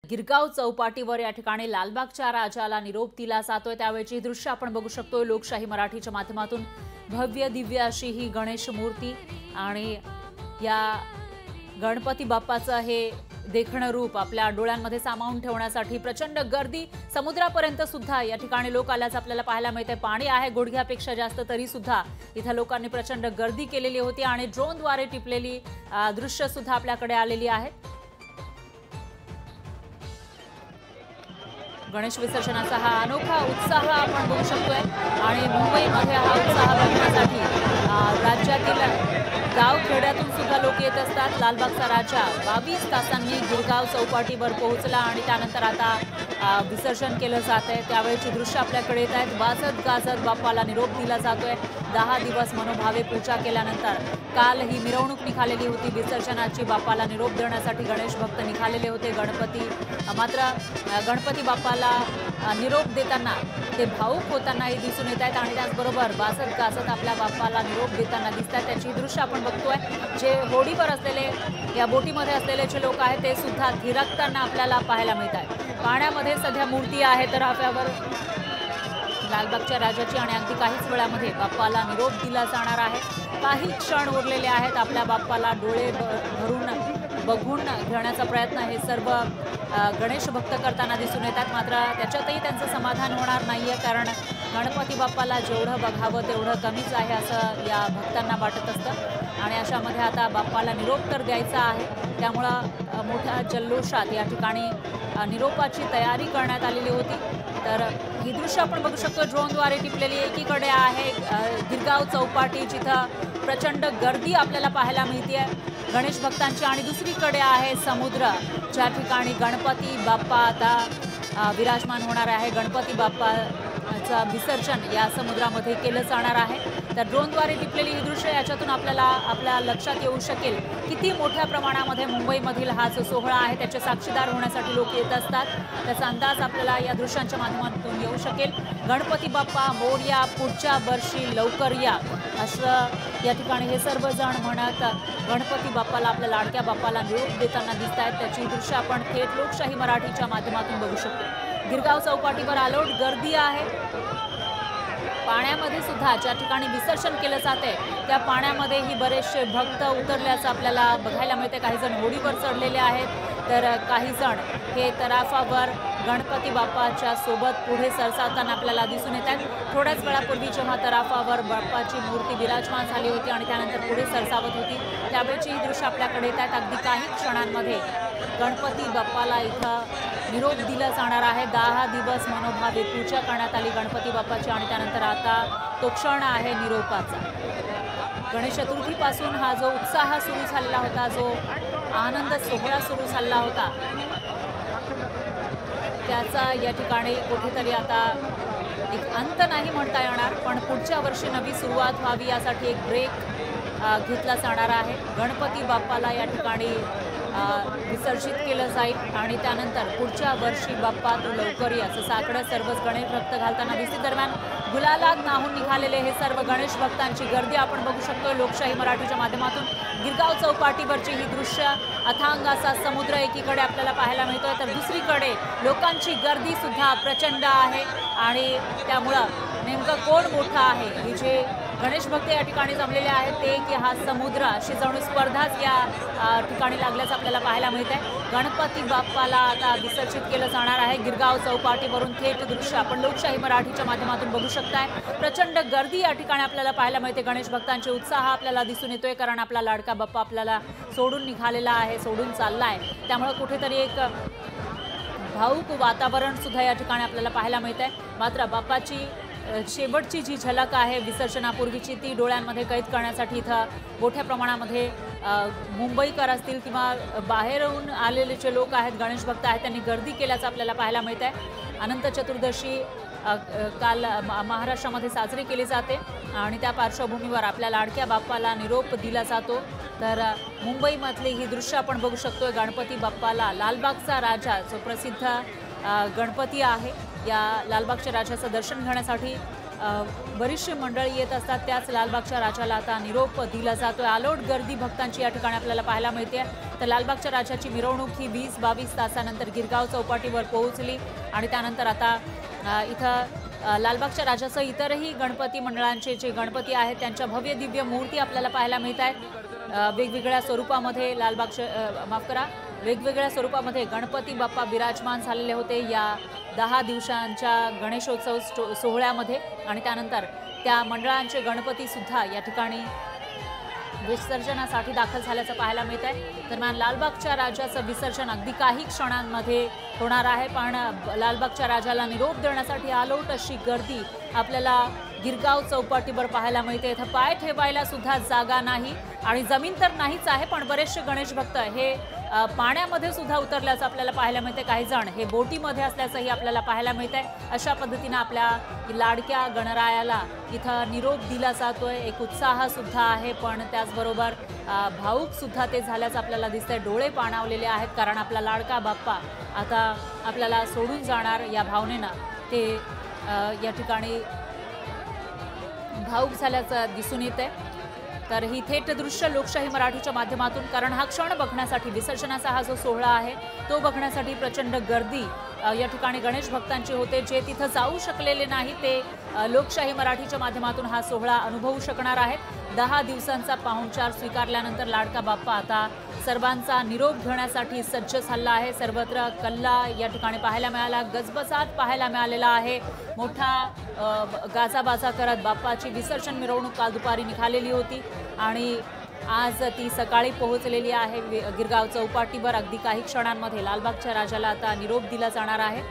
गिरगाव चौपाटीवर या ठिकाणी लालबागच्या राजाला निरोप दिला जातोय। त्यावेळची दृश्य आपण बघू शकतोय लोकशाही मराठीच्या माध्यमातून। भव्य दिव्य अशी ही गणेश मूर्ती आणि या गणपती बाप्पाचं हे देखणं रूप आपल्या डोळ्यांमध्ये सामावून ठेवण्यासाठी प्रचंड गर्दी समुद्रापर्यंत सुद्धा या ठिकाणी लोक आल्याचं आपल्याला पाहायला मिळते। पाणी आहे गुडघ्यापेक्षा जास्त, तरी सुद्धा इथं लोकांनी प्रचंड गर्दी केलेली होती आणि ड्रोनद्वारे टिपलेली दृश्य सुद्धा आपल्याकडे आलेली आहेत। गणेश विसर्जनाचा हा अनोखा उत्साह आपण बघू शकतोय आणि मुंबईमध्ये हा उत्साह बघण्यासाठी राज्यातील गावखेड्यातून सुद्धा लोक येत असतात। लालबागचा राजा 22 तासांनी गिरगाव चौपाटीवर पोहोचला आणि त्यानंतर आता विसर्जन केलं जात आहे। त्यावेळची दृश्य आपल्याकडे येत आहेत। वाजत गाजत बाप्पाला निरोप दिला जातोय। 10 दिवस मनोभावे पूजा केल्यानंतर काल ही मिरवणूक निघालेली होती विसर्जनाची। बाप्पाला निरोप देण्यासाठी गणेश भक्त निघालेले होते। मात्र गणपती बाप्पाला निरोप देताना ते भाऊक होतानाही दिसून येत आहेत आणि त्याचबरोबर वाजत गाजत आपल्या बाप्पाला निरोप देताना दिसतात। त्याची दृश्य आपण बघतोय। जे होडीवर असलेले या बोटीमध्ये असलेले जे लोक आहेत ते सुद्धा थिरकताना आपल्याला पाहायला मिळत आहेत। पाण्यामध्ये सध्या मूर्ती आहे तर तराफ्यावर लालबागच्या राजाची आणि अगदी काहीच वेळामध्ये बाप्पाला निरोप दिला जाणार आहे। काही क्षण उरलेले आहेत। आपल्या बाप्पाला डोळे भरून बघून घेण्याचा प्रयत्न हे सर्व गणेश भक्त करताना दिसून येतात। मात्र त्याच्यातही त्यांचं समाधान होणार नाहीये, कारण गणपती बाप्पाला जेवढं बघावं तेवढं कमीच आहे असं या भक्तांना वाटत असतं आणि अशामध्ये आता बाप्पाला निरोप तर द्यायचा आहे। त्यामुळं मोठ्या जल्लोषात या ठिकाणी निरोपाची तयारी करण्यात आलेली होती। तर ही दृश्य आपण बघू शकतो ड्रोनद्वारे टिपलेली। एकीकडे आहे गिरगाव चौपाटी जिथं प्रचंड गर्दी आपल्याला पाहायला मिळते गणेश भक्तांची आणि दुसरीकडे आहे समुद्र, ज्या ठिकाणी गणपती बाप्पा आता विराजमान होणार आहे। गणपती बाप्पाचं विसर्जन या समुद्रामध्ये केलं जाणार आहे। तर ड्रोनद्वारे टिपलेली ही दृश्य याच्यातून आपल्या लक्षात येऊ शकेल किती मोठ्या प्रमाणामध्ये मुंबईमधील हा जो सोहळा आहे त्याचे साक्षीदार होण्यासाठी लोक येत असतात। त्याचा अंदाज आपल्याला या दृश्यांच्या माध्यमातून येऊ शकेल। गणपती बाप्पा मोरया, पुढच्या वर्षी लवकर या असं या ठिकाणी हे सर्वजण म्हणत गणपती बाप्पाला आपल्या लाडक्या बाप्पाला निरोप देताना दिसत आहेत। त्याची दृश्य आपण थेट लोकशाही मराठीच्या माध्यमातून बघू शकतो। गिरगाव चौपाटीवर अलोट गर्दी आहे। पाण्यामध्ये सुद्धा ज्या ठिकाणी विसर्जन केलं जाते त्या पाण्यामध्येही बरेचसे भक्त उतरल्याचं आपल्याला बघायला मिळते। काही जण होडीवर चढलेले आहेत तर काही जण हे तराफावर गणपती बाप्पाच्या सोबत पुढे सरसावताना आपल्याला दिसून येत आहेत। थोड्याच वेळापूर्वी जेव्हा तराफावर बाप्पाची मूर्ती विराजमान झाली होती आणि त्यानंतर पुढे सरसावत होती त्यावेळची ही दृश्य आपल्याकडे येत आहेत। अगदी काही क्षणांमध्ये गणपती बाप्पाला इथं निरोप दिला जाणार आहे। 10 दिवस मनोभावे पूजा करण्यात आली गणपती बाप्पाची आणि त्यानंतर आता तो क्षण आहे निरोपाचा। गणेश चतुर्थीपासून हा जो उत्साह सुरू झालेला होता, जो आनंद सोहळा सुरू झालेला होता, त्याचा या ठिकाणी कुठेतरी आता एक अंत नाही म्हणता येणार, पण पुढच्या वर्षी नवी सुरुवात व्हावी यासाठी एक ब्रेक घेतला जाणार आहे। गणपती बाप्पाला या ठिकाणी विसर्जित केलं जाईल आणि त्यानंतर पुढच्या वर्षी बाप्पा तू लवकर ये असं साकडं सर्वच गणेश भक्त घालताना दिसते। दरम्यान गुलालात न्हाऊन निघालेले हे सर्व गणेश भक्तांची गर्दी आपण बघू शकतो लोकशाही मराठीच्या माध्यमातून। गिरगाव चौपाटीवरची ही दृश्य अथांग असा समुद्र एकीकडे आपल्याला पाहायला मिळतोय तर दुसरीकडे लोकांची गर्दी सुद्धा प्रचंड आहे आणि त्यामुळं नेमकं कोण मोठं आहे, हे जे गणेश भक्त या ठिकाणी जमलेले आहेत ते की हा समुद्र अशी जणू स्पर्धाच या ठिकाणी लागल्याचं आपल्याला पाहायला मिळत आहे। गणपती बाप्पाला आता विसर्जित केलं जाणार आहे। गिरगाव चौपाटीवरून थेट दृश्य आपण लोकशाही मराठीच्या माध्यमातून बघू शकताय। प्रचंड गर्दी या ठिकाणी आपल्याला पाहायला मिळते। गणेश भक्तांचे उत्साह आपल्याला दिसून येतोय, कारण आपला लाडका बाप्पा आपल्याला सोडून निघालेला आहे, सोडून चाललाय। त्यामुळे कुठेतरी एक भाऊक वातावरण सुद्धा या ठिकाणी आपल्याला पाहायला मिळत आहे। मात्र बाप्पाची शेवटची जी झलक आहे विसर्जनापूर्वीची ती डोळ्यांमध्ये कैद करण्यासाठी इथं मोठ्या प्रमाणामध्ये मुंबईकर असतील किंवा बाहेरून आलेले जे लोक आहेत गणेश भक्त आहेत त्यांनी गर्दी केल्याचं आपल्याला पाहायला मिळत आहे। अनंत चतुर्दशी काल महाराष्ट्रामध्ये साजरी केली जाते आणि त्या पार्श्वभूमीवर आपल्या लाडक्या बाप्पाला निरोप दिला जातो। तर मुंबईमधली ही दृश्य आपण बघू शकतोय। गणपती बाप्पाला लालबागचा राजा जो प्रसिद्ध गणपती आहे या लालबागच्या राजाचं दर्शन घेण्यासाठी बरीचशी मंडळी येत असतात, त्याच लालबागच्या राजाला आता निरोप दिला जातोय। अलोट गर्दी भक्तांची या ठिकाणी आपल्याला पाहायला मिळते। तर लालबागच्या राजाची मिरवणूक ही 20-22 तासानंतर गिरगाव चौपाटीवर पोहोचली आणि त्यानंतर आता इथं लालबागच्या राजासह इतरही गणपती मंडळांचे जे गणपती आहेत त्यांच्या भव्य दिव्य मूर्ती आपल्याला पाहायला मिळत आहेत। वेगवेगळ्या स्वरूपामध्ये वेगवेगळ्या स्वरूपामध्ये गणपती बाप्पा विराजमान झालेले होते या 10 दिवसांच्या गणेशोत्सव सोहळ्यामध्ये आणि त्यानंतर त्या मंडळांचे गणपती सुद्धा या ठिकाणी विसर्जनासाठी दाखल झाल्याचं पाहायला मिळत आहे। दरम्यान लालबागच्या राजाचं विसर्जन अगदी काही क्षणांमध्ये होणार आहे, पण लालबागच्या राजाला निरोप देण्यासाठी अलोट अशी गर्दी आपल्याला गिरगाव चौपाटीवर पाहायला मिळते। इथं पाय ठेवायला सुद्धा जागा नाही आणि जमीन तर नाहीच आहे, पण बरेचसे गणेश भक्त हे पाण्यामध्ये सुद्धा उतरल्याचं आपल्याला पाहायला मिळते। काही जण हे बोटीमध्ये असल्याचंही आपल्याला पाहायला मिळतंय। अशा पद्धतीने आपल्या लाडक्या गणरायाला इथं निरोप दिला जातोय। एक उत्साह सुद्धा आहे, पण त्याचबरोबर भाऊक सुद्धा ते झाल्याचं आपल्याला दिसतंय। डोळे पाणावलेले आहेत, कारण आपला लाडका बाप्पा आता आपल्याला सोडून जाणार या भावनेनं ते या ठिकाणी भाऊक झाल्याचं दिसून येत आहे। तर ही थेट दृश्य लोकशाही मराठीच्या माध्यमातून, कारण हा क्षण बघण्यासाठी, विसर्जनाचा हा जो सोहळा आहे तो बघण्यासाठी प्रचंड गर्दी या ठिकाणी गणेश भक्तांची होते। जे तिथं जाऊ शकलेले नाही ते लोकशाही मराठीच्या माध्यमातून हा सोहळा अनुभवू शकणार आहेत। 10 दिवसांचा पाहुणचार स्वीकारल्यानंतर लाडका बाप्पा आता सर्वांचा निरोप घेण्यासाठी सज्ज झाला आहे। सर्वत्र कल्ला या ठिकाणी पाहायला मिळाला, गजबजाट पाहायला मिळालेला आहे। मोठा गाजाबाजा करत बाप्पाची विसर्जन मिरवणूक काल दुपारी निघालेली होती आणि आज ती सकाळी पोहोचलेली आहे गिरगाव चौपाटीवर। अगदी काही क्षणांमध्ये लालबागच्या राजाला आता निरोप दिला जाणार आहे।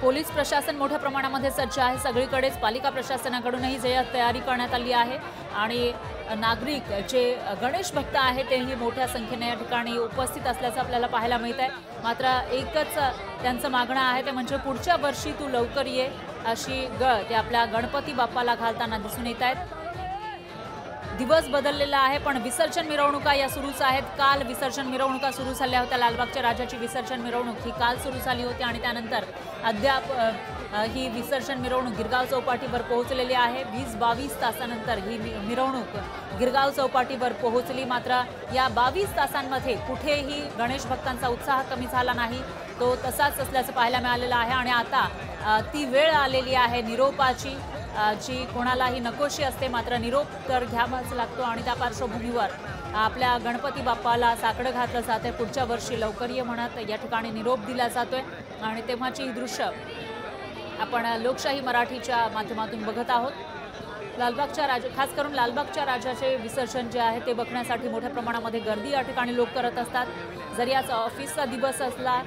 पोलीस प्रशासन मोठ्या प्रमाणामध्ये सज्ज आहे। सगळीकडेच पालिका प्रशासनाकडूनही तयारी करण्यात आली आहे आणि नागरिक जे गणेश भक्त आहेत तेही मोठ्या संख्येने या ठिकाणी उपस्थित असल्याचं आपल्याला पाहायला मिळत आहे। मात्र एकच त्यांचं मागणं आहे ते म्हणजे पुढच्या वर्षी तू लवकर ये अशी गळ ते आपल्या गणपती बाप्पाला घालताना दिसून येत आहेत। दिवस बदललेला आहे, पण विसर्जन मिरवणुका या सुरूच आहेत। काल विसर्जन मिरवणुका सुरू झाल्या होत्या। लालबागच्या राजाची विसर्जन मिरवणूक ही काल सुरू झाली होती आणि त्यानंतर अद्याप ही विसर्जन मिरवणूक गिरगाव चौपाटीवर पोहोचलेली आहे। 20-22 तासानंतर ही मिरवणूक गिरगाव चौपाटीवर पोहोचली। मात्र या 22 तासांमध्ये कुठेही गणेश भक्तांचा उत्साह कमी झाला नाही, तो तसाच असल्याचं पाहायला मिळालेलं आहे आणि आता ती वेळ आलेली आहे निरोपाची, जी कोणालाही नकोशी असते, मात्र निरोप तर घ्यावाच लागतो आणि त्या पार्श्वभूमीवर आपल्या गणपती बाप्पाला साकडं घातलं जातंय। पुढच्या वर्षी लवकर ये म्हणत या ठिकाणी निरोप दिला जातोय आणि तेव्हाची ही दृश्य आपण लोकशाही मराठीच्या माध्यमातून बघत आहोत। खास करून लालबागच्या राजाचे विसर्जन जे आहे ते बघण्यासाठी मोठ्या प्रमाणामध्ये गर्दी या ठिकाणी लोक करत असतात। जरी आज ऑफिसचा दिवस असला,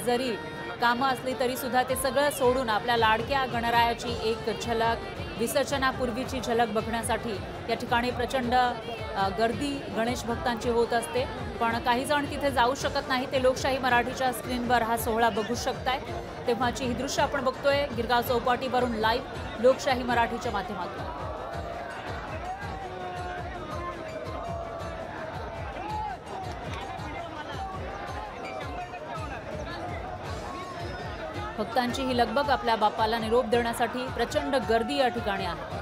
जरी कामं असली तरी सुद्धा ते सगळं सोडून आपल्या लाडक्या गणरायाची एक झलक, विसर्जनापूर्वीची झलक बघण्यासाठी या ठिकाणी प्रचंड गर्दी गणेश भक्तांची होत असते। पण काही जण तिथे जाऊ शकत नाही, ते लोकशाही मराठीच्या स्क्रीनवर हा सोहळा बघू शकताय। तेव्हाची ही दृश्य आपण बघतोय गिरगाव चौपाटीवरून लाईव्ह लोकशाही मराठीच्या माध्यमातून। भक्तांची ही लगबग आपल्या बाप्पाला निरोप देण्यासाठी प्रचंड गर्दी या ठिकाणी आहे।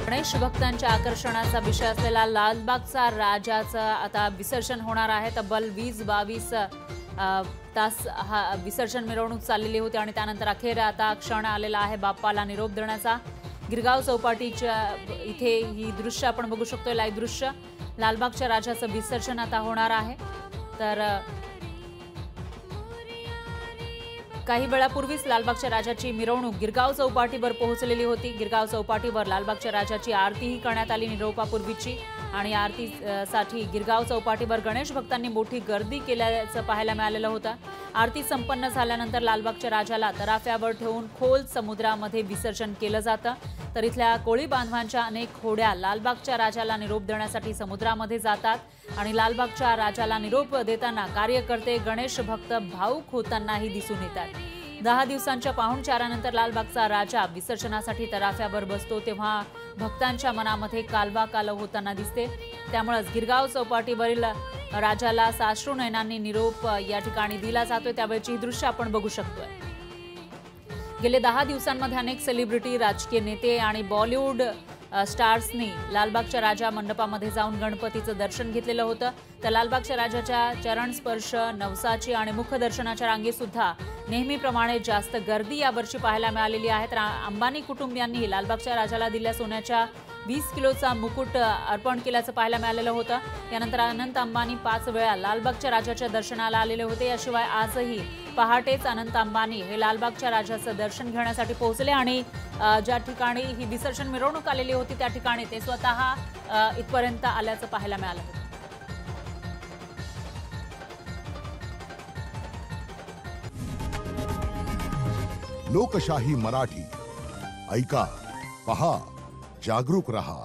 गणेश भक्तांच्या आकर्षणाचा विषय असलेला लालबागचा राजाचं आता विसर्जन होणार आहे. तब्बल 20-22 तास हा विसर्जन मिरवणूक चाललेली होती आणि त्यानंतर अखेर आता क्षण आलेला आहे बाप्पाला निरोप देण्याचा. गिरगाव चौपाटीच्या इथे ही दृश्य आपण बघू शकतोय, लाईव्ह दृश्य. लालबागच्या राजाचं विसर्जन आता होणार आहे. तर काही वेळापूर्वीच लालबागच्या राजाची मिरवणूक गिरगाव चौपाटीवर पोहोचलेली होती. गिरगाव चौपाटीवर लालबागच्या राजाची आरतीही करण्यात आली निरोपापूर्वीची आणि आरतीसाठी गिरगाव चौपाटीवर गणेश भक्तांनी मोठी गर्दी केल्याचं पाहायला मिळालेलं होतं. आरती संपन्न झाल्यानंतर लालबागच्या राजाला तराफ्यावर ठेवून खोल समुद्रामध्ये विसर्जन केलं जातं. तर इथल्या कोळी बांधवांच्या अनेक होड्या लालबागच्या राजाला निरोप देण्यासाठी समुद्रामध्ये जातात आणि लालबागच्या राजाला निरोप देताना कार्यकर्ते गणेश भक्त भावुक होतानाही दिसून येतात. 10 दिवसांच्या पाहुणचारानंतर लालबागचा राजा विसर्जनासाठी तराफ्यावर बसतो तेव्हा भक्तांच्या मनामध्ये कालवा कालव होताना दिसते. त्यामुळेच गिरगाव चौपाटीवरील राजाला साश्रू नयनांनी निरोप या ठिकाणी दिला जातोय. त्यावेळची ही दृश्य आपण बघू शकतोय. गेले 10 दिवसांमध्ये अनेक सेलिब्रिटी, राजकीय नेते आणि बॉलिवूड स्टार्सनी लालबागच्या राजा मंडपामध्ये जाऊन गणपतीचं दर्शन घेतलेलं होतं. तर लालबागच्या राजाच्या चरण स्पर्श, नवसाची आणि मुखदर्शनाच्या रांगेत सुद्धा नेहमीप्रमाणे जास्त गर्दी यावर्षी पाहायला मिळालेली आहे. तर अंबानी कुटुंबियांनी लालबागच्या राजाला दिलेल्या सोन्याच्या 20 किलोचा मुकुट अर्पण केल्याचं पाहायला मिळालेलं होतं. यानंतर अनंत अंबानी 5 वेळा लालबागच्या राजाच्या दर्शनाला आलेले होते. याशिवाय आजही पहाटेच अनंत अंबानी हे लालबागच्या राजाचं दर्शन घेण्यासाठी पोहोचले आणि ज्या ठिकाणी ही विसर्जन मिरवणूक आलेली होती त्या ठिकाणी ते स्वतः इथपर्यंत आल्याचं पाहायला मिळालं होतं. लोकशाही मराठी ऐका, पहा, जागरूक रहा.